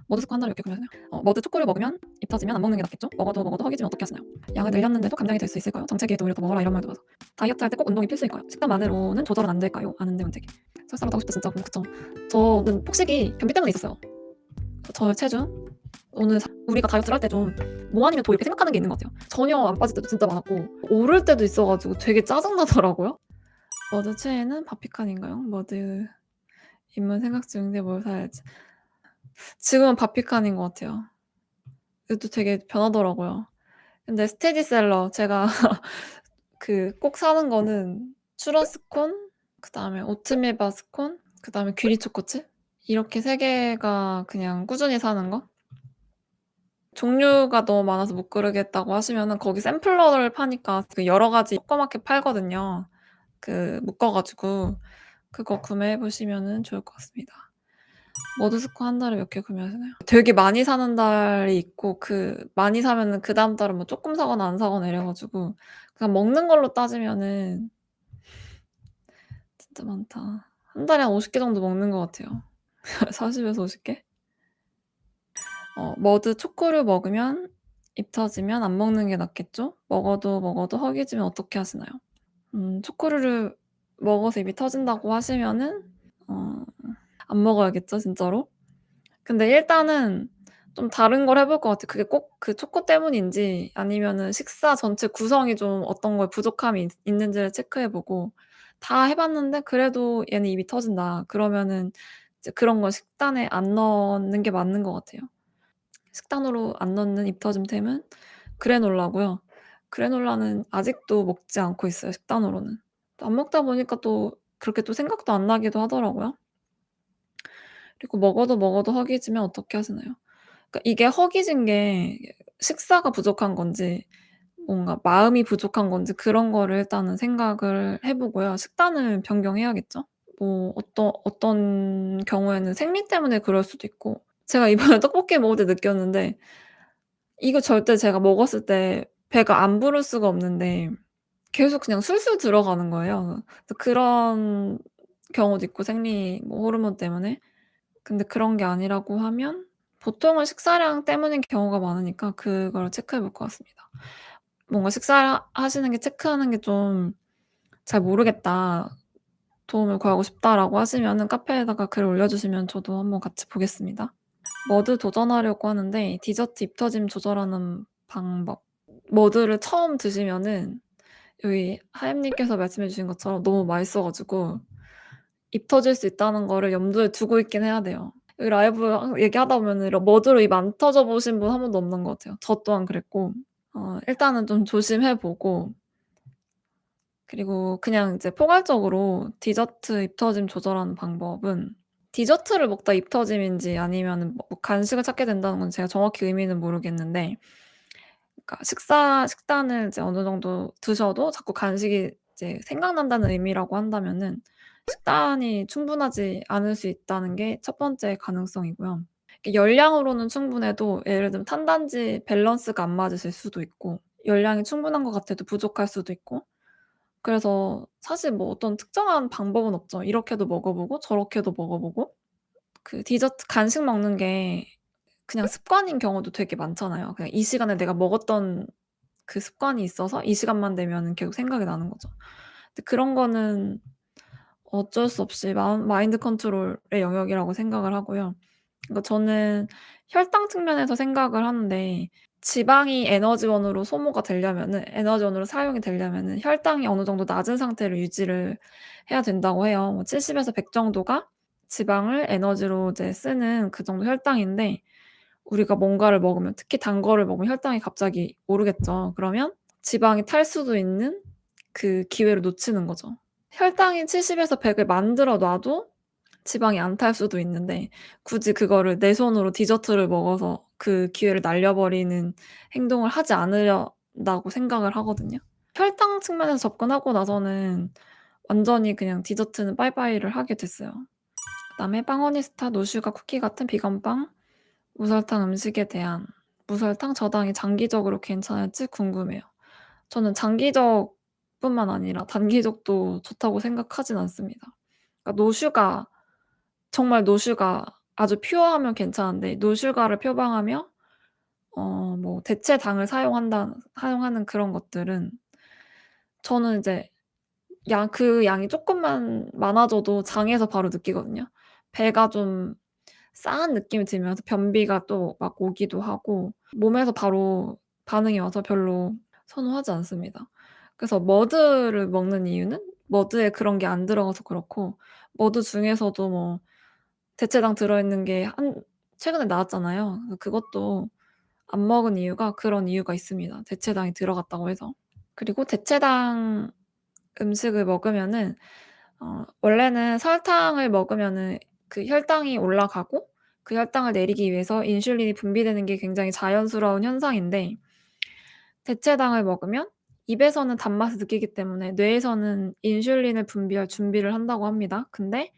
머드스코 한 달에 몇 개 구매하시나요? 머드 초코를 먹으면 입 터지면 안 먹는 게 낫겠죠? 먹어도 허기지면 어떻게 하시나요? 양을 늘렸는데도 감량이 될 수 있을까요? 정체기에도 오히려 더 먹어라 이런 말도 봐서. 다이어트 할 때 꼭 운동이 필수일까요? 식단만으로는 조절은 안 될까요? 아는데 문제기. 쌀쌀하다 하고 싶다 진짜. 그쵸. 저는 폭식이 변비 때문에 있었어요. 저의 체중 오늘 우리가 다이어트를 할 때 좀 뭐 아니면 더 이렇게 생각하는 게 있는 것 같아요. 전혀 안 빠질 때도 진짜 많았고 오를 때도 있어가지고 되게 짜증나더라고요. 머드 최애는 바피칸인가요? 머드 입문 생각 중인데 뭘 사야지. 지금은 바피칸인 것 같아요. 이것도 되게 변하더라고요. 근데 스테디셀러 제가 그 꼭 사는 거는 추러스콘, 그다음에 오트밀 바스콘, 그다음에 귀리 초코칩 이렇게 3개가 그냥 꾸준히 사는 거. 종류가 너무 많아서 못 고르겠다고 하시면은 거기 샘플러를 파니까 그 여러 가지 조그맣게 팔거든요. 그 묶어 가지고 그거 구매해 보시면은 좋을 것 같습니다. 머드스코 한 달에 몇 개 구매하시나요? 되게 많이 사는 달이 있고 그 많이 사면은 그다음 달은 뭐 쪼끔 사거나 안 사거나 이래 가지고 그냥 먹는 걸로 따지면은 진짜 많다. 한 달에 한 50개 정도 먹는 것 같아요. 40에서 50개? 머드 초코를 먹으면 입 터지면 안 먹는 게 낫겠죠? 먹어도 허기지면 어떻게 하시나요? 초코를 먹어서 입이 터진다고 하시면은 어 안 먹어야겠죠 진짜로? 근데 일단은 좀 다른 걸 해볼 것 같아요. 그게 꼭 그 초코 때문인지 아니면은 식사 전체 구성이 좀 어떤 거에 부족함이 있는지를 체크해 보고 다 해 봤는데 그래도 '얘는 입이 터진다.' 그러면은 이제 그런 건 식단에 안 넣는 게 맞는 것 같아요. 식단으로 안 넣는 입 터짐템은 그래놀라고요. 그래놀라는 아직도 먹지 않고 있어요 식단으로는. 또 안 먹다 보니까 또 그렇게 또 생각도 안 나기도 하더라고요. 그리고 먹어도 허기지면 어떻게 하시나요? 그러니까 이게 허기진 게 식사가 부족한 건지 뭔가 마음이 부족한 건지 그런 거를 일단은 생각을 해 보고요. 식단을 변경해야겠죠? 뭐 어떤 경우에는 생리 때문에 그럴 수도 있고 제가 이번에 떡볶이 먹을 때 느꼈는데 이거 절대 제가 먹었을 때 배가 안 부를 수가 없는데 계속 그냥 술술 들어가는 거예요. 그래서 그런 경우도 있고 생리 뭐 호르몬 때문에. 근데 그런 게 아니라고 하면 보통은 식사량 때문인 경우가 많으니까 그걸 체크해 볼 것 같습니다. 뭔가 식사하시는 게 체크하는 게 좀 '잘 모르겠다. 도움을 구하고 싶다.'라고 하시면은 카페에다가 글 올려주시면 저도 한번 같이 보겠습니다. 머드 도전하려고 하는데 디저트 입 터짐 조절하는 방법. 머드를 처음 드시면은 여기 하임님께서 말씀해 주신 것처럼 너무 맛있어 가지고 입 터질 수 있다는 거를 염두에 두고 있긴 해야 돼요. 여기 라이브 얘기하다 보면은 머드로 입 안 터져 보신 분 한 번도 없는 것 같아요. 저 또한 그랬고 일단은 좀 조심해 보고 그리고 그냥 이제 포괄적으로 디저트 입 터짐 조절하는 방법은 디저트를 먹다 입 터짐인지 아니면은 뭐 간식을 찾게 된다는 건 제가 정확히 의미는 모르겠는데 그러니까 식단을 이제 어느 정도 드셔도 자꾸 간식이 이제 생각난다는 의미라고 한다면은 식단이 충분하지 않을 수 있다는 게 첫 번째 가능성이고요. 이게 열량으로는 충분해도 예를 들면 탄단지 밸런스가 안 맞으실 수도 있고 열량이 충분한 것 같아도 부족할 수도 있고 그래서 사실 뭐 어떤 특정한 방법은 없죠. 이렇게도 먹어 보고 저렇게도 먹어 보고 그 디저트 간식 먹는 게 그냥 습관인 경우도 되게 많잖아요. 그냥 이 시간에 내가 먹었던 그 습관이 있어서 이 시간만 되면은 계속 생각이 나는 거죠. 근데 그런 거는 어쩔 수 없이 마인드 컨트롤의 영역이라고 생각을 하고요. 그러니까 저는 혈당 측면에서 생각을 하는데 지방이 에너지원으로 소모가 되려면은 에너지원으로 사용이 되려면은 혈당이 어느 정도 낮은 상태로 유지를 해야 된다고 해요. 뭐 70에서 100 정도가 지방을 에너지로 이제 쓰는 그 정도 혈당인데 우리가 뭔가를 먹으면 특히 단 거를 먹으면 혈당이 갑자기 오르겠죠. 그러면 지방이 탈 수도 있는 그 기회를 놓치는 거죠. 혈당이 70에서 100을 만들어 놔도 지방이 안 탈 수도 있는데 굳이 그거를 내 손으로 디저트를 먹어서 그 기회를 날려버리는 행동을 하지 않으려다고 생각을 하거든요. 혈당 측면에서 접근하고 나서는 완전히 그냥 디저트는 빠이빠이를 하게 됐어요. 그다음에 빵어니스타, 노슈가 쿠키 같은 비건빵, 무설탕 음식에 대한 무설탕 저당이 장기적으로 괜찮을지 궁금해요. 저는 장기적뿐만 아니라 단기적도 좋다고 생각하진 않습니다. 그러니까 노슈가 정말 노슈가 아주 퓨어하면 괜찮은데 노슈가를 표방하며 뭐 대체당을 사용하는 그런 것들은 저는 이제 그 양이 쪼끔만 많아져도 장에서 바로 느끼거든요. 배가 좀 싸한 느낌이 들면서 변비가 또 막 오기도 하고 몸에서 바로 반응이 와서 별로 선호하지 않습니다. 그래서 머드를 먹는 이유는 머드에 그런 게 안 들어가서 그렇고 머드 중에서도 뭐 대체당 들어있는 게 최근에 나왔잖아요. 그래서 그것도 안 먹은 이유가 그런 이유가 있습니다. 대체당이 들어갔다고 해서. 그리고 대체당 음식을 먹으면은 원래는 설탕을 먹으면은 그 혈당이 올라가고 그 혈당을 내리기 위해서 인슐린이 분비되는 게 굉장히 자연스러운 현상인데 대체당을 먹으면 입에서는 단맛을 느끼기 때문에 뇌에서는 인슐린을 분비할 준비를 한다고 합니다. 근데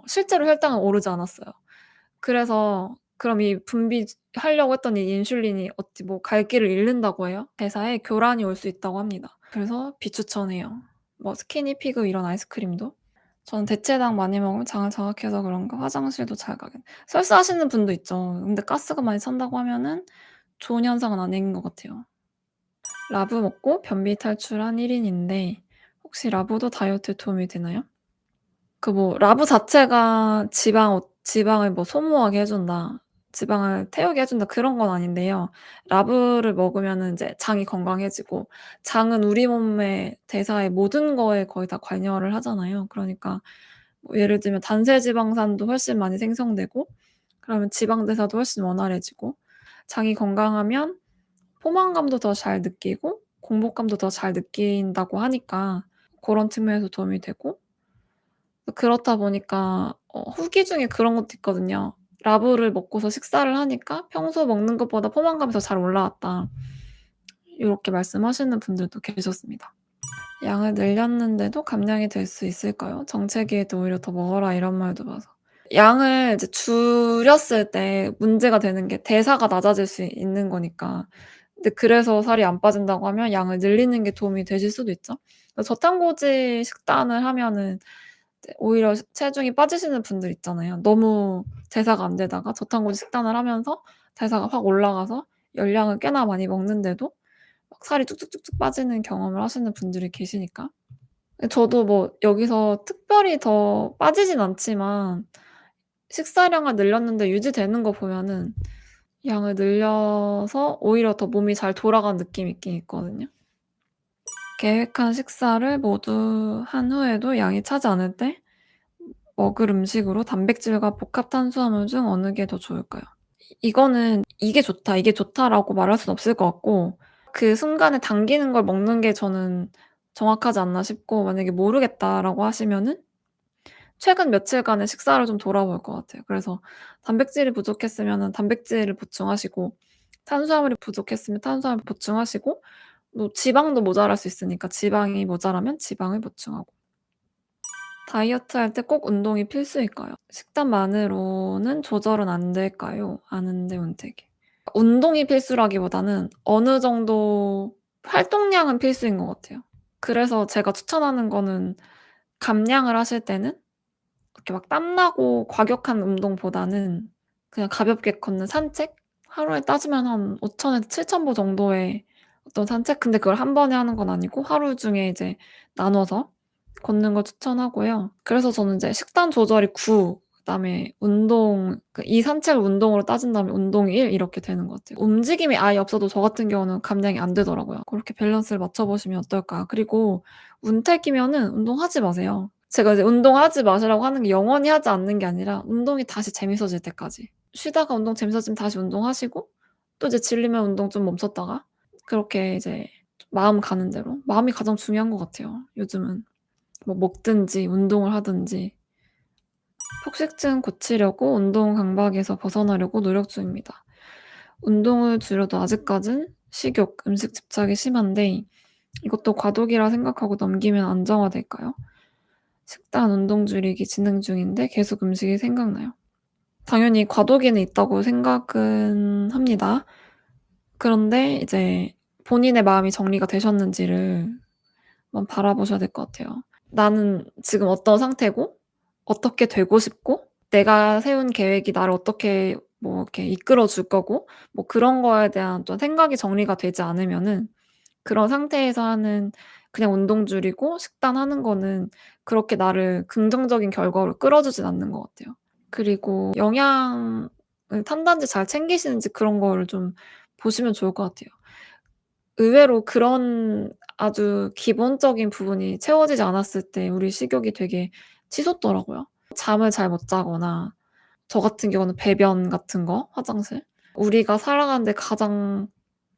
실제로 혈당은 오르지 않았어요. 그래서 그럼 이 분비하려고 했던 이 인슐린이 어찌 뭐 갈 길을 잃는다고 해요. 대사에 교란이 올 수 있다고 합니다. 그래서 비추천해요. 뭐 스키니피그 이런 아이스크림도. 저는 대체당 많이 먹으면 장을 장악해서 그런가 화장실도 잘 가게 설사하시는 분도 있죠. 근데 가스가 많이 찬다고 하면은 좋은 현상은 아닌 것 같아요. 라브 먹고 변비 탈출한 1 인인데 혹시 라브도 다이어트에 도움이 되나요? 그 뭐 라브 자체가 지방을 뭐 소모하게 해 준다, 지방을 태우게 해 준다 그런 건 아닌데요. 라브를 먹으면은 인제 장이 건강해지고 장은 우리 몸의 대사의 모든 거에 거의 다 관여를 하잖아요. 그러니까 뭐 예를 들면 단세지방산도 훨씬 많이 생성되고 그러면 지방 대사도 훨씬 원활해지고 장이 건강하면 포만감도 더 잘 느끼고 공복감도 더 잘 느낀다고 하니까 고런 측면에서 도움이 되고 그렇다 보니까 후기 중에 그런 것도 있거든요. "라브를 먹고서 식사를 하니까 평소 먹는 것보다 포만감이 더 잘 올라왔다." 요렇게 말씀하시는 분들도 계셨습니다. 양을 늘렸는데도 감량이 될 수 있을까요? 정체기에도 오히려 "더 먹어라." 이런 말도 봐서. 양을 이제 줄였을 때 문제가 되는 게 대사가 낮아질 수 있는 거니까. 근데 그래서 살이 안 빠진다고 하면 양을 늘리는 게 도움이 되실 수도 있죠. 저탄고지 식단을 하면은 이제 오히려 체중이 빠지시는 분들 있잖아요. 너무 대사가 안 되다가 저탄고지 식단을 하면서 대사가 확 올라가서 열량을 꽤나 많이 먹는데도 막 살이 쭉쭉쭉쭉 빠지는 경험을 하시는 분들이 계시니까. 저도 뭐 여기서 특별히 더 빠지진 않지만 식사량을 늘렸는데 유지되는 거 보면은 양을 늘려서 오히려 더 몸이 잘 돌아간 느낌이 있긴 있거든요. 계획한 식사를 모두 한 후에도 양이 차지 않을 때 먹을 음식으로 단백질과 복합 탄수화물 중 어느 게 더 좋을까요? 이거는 '이게 좋다. 이게 좋다.'라고 말할 수는 없을 것 같고 그 순간에 당기는 걸 먹는 게 저는 정확하지 않나 싶고 만약에 모르겠다라고 하시면은 최근 며칠간의 식사를 좀 돌아볼 것 같아요. 그래서 단백질이 부족했으면은 단백질을 보충하시고 탄수화물이 부족했으면 탄수화물 보충하시고 뭐 지방도 모자랄 수 있으니까 지방이 모자라면 지방을 보충하고. 다이어트할 때 꼭 운동이 필수일까요? 식단만으로는 조절은 안 될까요? 아는데 운택이. 운동이 필수라기보다는 어느 정도 활동량은 필수인 것 같아요. 그래서 제가 추천하는 거는 감량을 하실 때는 그렇게 막 땀나고 과격한 운동보다는 그냥 가볍게 걷는 산책? 하루에 따지면 한 5,000 에서 7,000 보 정도의 어떤 산책? 근데 그걸 한 번에 하는 건 아니고 하루 중에 이제 나눠서 걷는 걸 추천하고요. 그래서 저는 이제 식단 조절이 9 그다음에 운동 이 산책을 운동으로 따진다면 운동이 1 이렇게 되는 것 같아요. 움직임이 아예 없어도 저 같은 경우는 감량이 안 되더라고요. 고렇게 밸런스를 맞춰 보시면 어떨까. 그리고 운택이면은 운동하지 마세요. 제가 이제 운동하지 마시라고 하는 게 영원히 하지 않는 게 아니라 운동이 다시 재밌어질 때까지. 쉬다가 운동 재밌어지면 다시 운동하시고 또 이제 질리면 운동 좀 멈췄다가 그렇게 이제 마음 가는 대로. 마음이 가장 중요한 것 같아요 요즘은. 뭐 먹든지 운동을 하든지. 폭식증 고치려고 운동 강박에서 벗어나려고 노력 중입니다. 운동을 줄여도 아직까진 식욕, 음식 집착이 심한데 이것도 과도기라 생각하고 넘기면 안정화될까요? 식단, 운동 줄이기 진행 중인데 계속 음식이 생각나요. 당연히 과도기는 있다고 생각은 합니다. 그런데 이제 본인의 마음이 정리가 되셨는지를 한번 바라보셔야 될 것 같아요. '나는 지금 어떤 상태고 어떻게 되고 싶고 내가 세운 계획이 나를 어떻게 뭐 이렇게 이끌어 줄 거고 뭐 그런 거에 대한 좀 생각이 정리가 되지 않으면은 그런 상태에서 하는 그냥 운동 줄이고 식단하는 거는 그렇게 나를 긍정적인 결과로 끌어주진 않는 것 같아요. 그리고 영양을 탄단지 잘 챙기시는지 그런 거를 좀 보시면 좋을 것 같아요. 의외로 그런 아주 기본적인 부분이 채워지지 않았을 때 우리 식욕이 되게 치솟더라고요. 잠을 잘 못 자거나 저 같은 경우는 배변 같은 거 화장실 우리가 살아가는 데 가장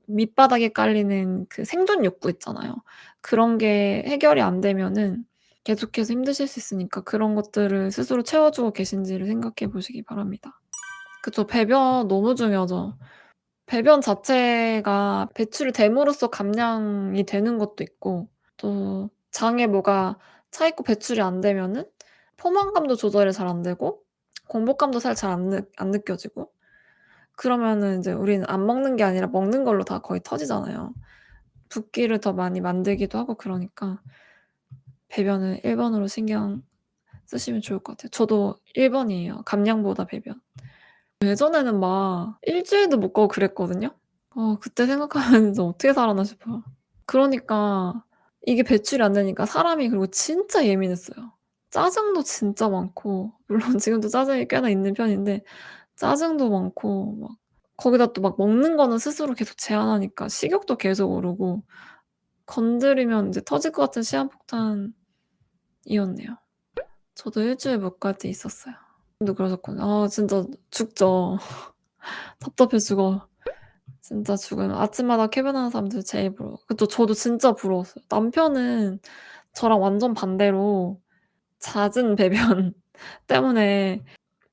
밑바닥에 깔리는 그 생존 욕구 있잖아요. 그런 게 해결이 안 되면은 계속해서 힘드실 수 있으니까 그런 것들을 스스로 채워주고 계신지를 생각해 보시기 바랍니다. 그쵸. 배변 너무 중요하죠. 배변 자체가 배출이 됨으로써 감량이 되는 것도 있고 또 장에 뭐가 차 있고 배출이 안 되면은 포만감도 조절이 잘 안 되고 공복감도 사실 잘 안 느껴지고 그러면은 인제 우리는 안 먹는 게 아니라 먹는 걸로 다 거의 터지잖아요. 붓기를 더 많이 만들기도 하고 그러니까 배변은 1 번으로 신경 쓰시면 좋을 것 같아요. 저도 1 번이에요, 감량보다 배변. 예전에는 막 1 주일도 못 가고 그랬거든요. 그때 생각하면 진짜 어떻게 살았나 싶어요. 그러니까 이게 배출이 안 되니까 사람이 그리고 진짜 예민했어요. 짜증도 진짜 많고 물론 지금도 짜증이 꽤나 있는 편인데 짜증도 많고 막 거기다 또 막 먹는 거는 스스로 계속 제한하니까 식욕도 계속 오르고 건드리면 인제 터질 것 같은 시한폭탄이었네요. 저도 1 주일 못 갈 때 있었어요. 근데 그러셨구나. 진짜 죽죠. 답답해 죽어. 진짜 죽어요. 아침마다 쾌변하는 사람들 제일 부러워. 그쵸. 저도 진짜 부러웠어요. 남편은 저랑 완전 반대로 잦은 배변 때문에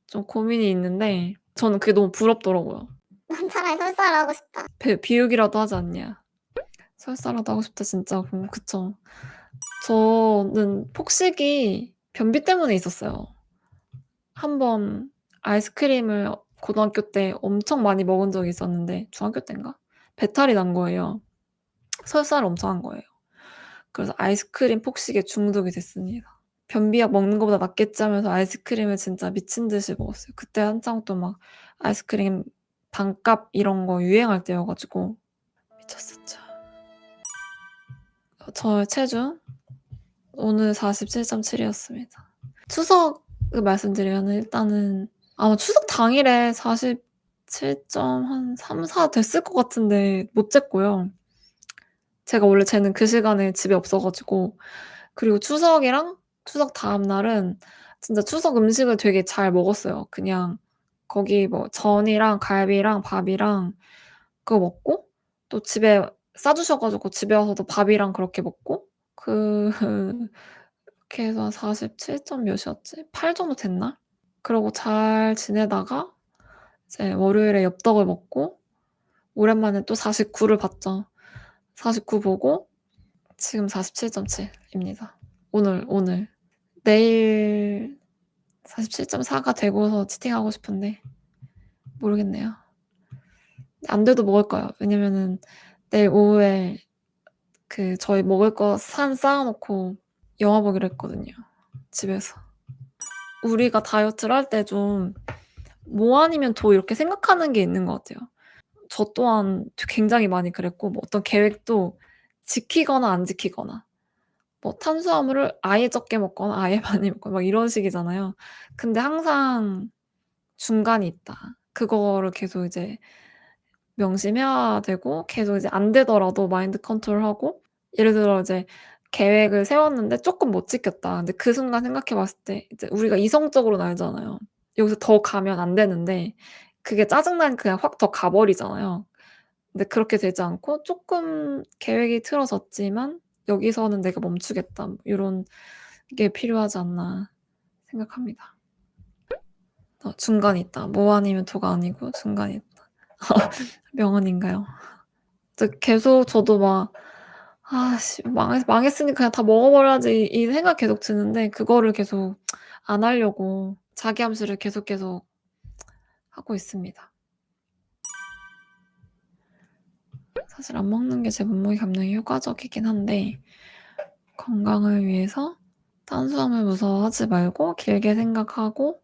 좀 고민이 있는데 저는 그게 너무 부럽더라고요. 난 차라리 설사를 하고 싶다. 비우기라도 하지 않냐. 설사라도 하고 싶다 진짜. 그쵸. 저는 폭식이 변비 때문에 있었어요. 한 번 아이스크림을 고등학교 때 엄청 많이 먹은 적이 있었는데 중학교 땐가? 배탈이 난 거예요. 설사를 엄청 한 거예요. 그래서 아이스크림 폭식에 중독이 됐습니다. '변비약 먹는 것보다 낫겠지.' 하면서 아이스크림을 진짜 미친 듯이 먹었어요. 그때 한창 또 막 아이스크림 반값 이런 거 유행할 때여 가지고 미쳤었죠. 저의 체중 오늘 47.7 이었습니다. 추석을 말씀드리면은 일단은 아마 추석 당일에 47 점 한 3-4 됐을 것 같은데 못 쟀고요. 제가 원래 재는 그 시간에 집에 없어 가지고 그리고 추석이랑 추석 다음 날은 진짜 추석 음식을 되게 잘 먹었어요. 그냥 거기 뭐 전이랑 갈비랑 밥이랑 그거 먹고 또 집에 싸 주셔 가지고 집에 와서도 밥이랑 그렇게 먹고 그렇게 해서 47 점 몇이었지? 8 정도 됐나? 그러고 잘 지내다가 이제 월요일에 엽떡을 먹고 오랜만에 또 49를 봤죠. 49 보고 지금 47.7 입니다. 오늘. 내일 47.4가 되고서 치팅하고 싶은데 모르겠네요. 안 돼도 먹을 거예요. 왜냐면은 내일 오후에 그 저희 먹을 거 쌓아 놓고 영화 보기로 했거든요, 집에서. 우리가 다이어트를 할 때 좀 뭐 아니면 도 이렇게 생각하는 게 있는 것 같아요. 저 또한 굉장히 많이 그랬고 뭐 어떤 계획도 지키거나 안 지키거나 뭐 탄수화물을 아예 적게 먹거나 아예 많이 먹거나 막 이런 식이잖아요. 근데 항상 중간이 있다. 그거를 계속 이제 명심해야 되고 계속 이제 안 되더라도 마인드 컨트롤하고 예를 들어 이제 계획을 세웠는데 쪼끔 못 지켰다. 근데 그 순간 생각해 봤을 때 이제 우리가 이성적으로는 알잖아요. 여기서 더 가면 안 되는데 그게 짜증나니까 그냥 확 더 가 버리잖아요. 근데 그렇게 되지 않고 쪼끔 계획이 틀어졌지만 '여기서는 내가 멈추겠다.' 뭐 요런 게 필요하지 않나 생각합니다. 중간이 있다. 뭐 아니면 도가 아니고 중간이 있다. 명언인가요? 근데 계속 저도 막 '아 씨 망했으니까 그냥 다 먹어 버려야지.' 이 생각 계속 드는데 그거를 계속 안 하려고 자기 암시를 계속 하고 있습니다. 사실 안 먹는 게 제 몸무게 감량에 효과적이긴 한데 건강을 위해서 탄수화물 무서워하지 말고 길게 생각하고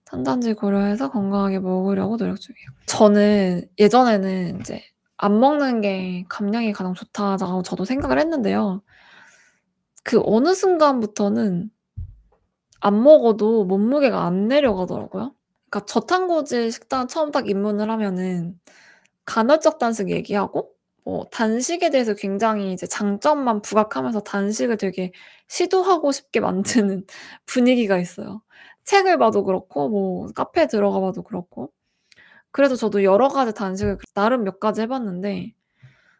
탄단지 고려해서 건강하게 먹으려고 노력 중이에요. 저는 예전에는 인제 '안 먹는 게 감량에 가장 좋다.'라고 저도 생각을 했는데요. 그 어느 순간부터는 안 먹어도 몸무게가 안 내려가더라고요. 그러니까 저탄고지 식단 처음 딱 입문을 하면은 간헐적 단식 얘기하고 뭐 단식에 대해서 굉장히 이제 장점만 부각하면서 단식을 되게 시도하고 싶게 만드는 분위기가 있어요. 책을 봐도 그렇고 뭐 카페에 들어가 봐도 그렇고. 그래서 저도 여러 가지 단식을 나름 몇 가지 해 봤는데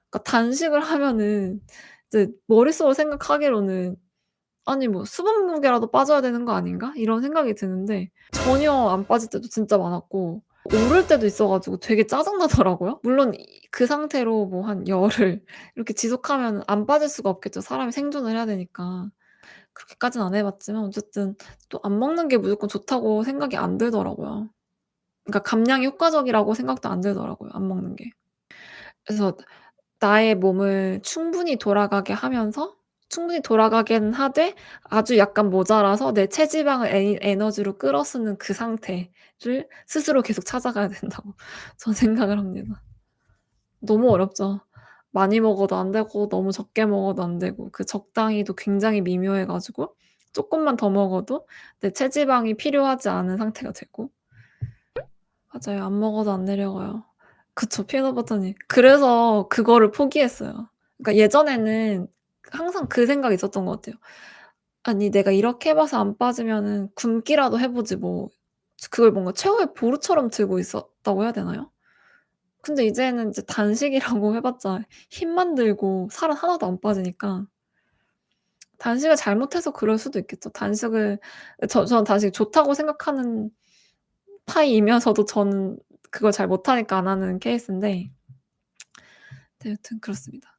그러니까 단식을 하면은 이제 머릿속으로 생각하기로는 '아니 뭐 수분 무게라도 빠져야 되는 거 아닌가?' 이런 생각이 드는데 전혀 안 빠질 때도 진짜 많았고 오를 때도 있어 가지고 되게 짜증 나더라고요. 물론 그 상태로 뭐 한 열흘 이렇게 지속하면은 안 빠질 수가 없겠죠. 사람이 생존을 해야 되니까. 그렇게까지는 안 해 봤지만 어쨌든 또 안 먹는 게 무조건 좋다고 생각이 안 들더라고요. 그러니까 감량이 효과적이라고 생각도 안 들더라고요, 안 먹는 게. 그래서 나의 몸을 충분히 돌아가게 하면서 충분히 돌아가게는 하되 아주 약간 모자라서 내 체지방을 에너지로 끌어쓰는 그 상태를 스스로 계속 찾아가야 된다고 저는 생각을 합니다. 너무 어렵죠. 많이 먹어도 안 되고 너무 적게 먹어도 안 되고 그 적당히도 굉장히 미묘해 가지고 쪼끔만 더 먹어도 내 체지방이 필요하지 않은 상태가 되고 맞아요. 안 먹어도 안 내려가요. 그쵸. 피넛버터니. 그래서 그거를 포기했어요. 그러니까 예전에는 항상 그 생각이 있었던 것 같아요. '아니 내가 이렇게 해 봐서 안 빠지면은 굶기라도 해 보지 뭐.' 그걸 뭔가 최후의 보루처럼 들고 있었다고 해야 되나요? 근데 이제는 이제 단식이라고 해 봤자 힘만 들고 살은 하나도 안 빠지니까 단식을 잘못해서 그럴 수도 있겠죠. 단식을 저는 단식이 좋다고 생각하는 파이이면서도 저는 그걸 잘 못하니까 안 하는 케이스인데 네 여튼 그렇습니다.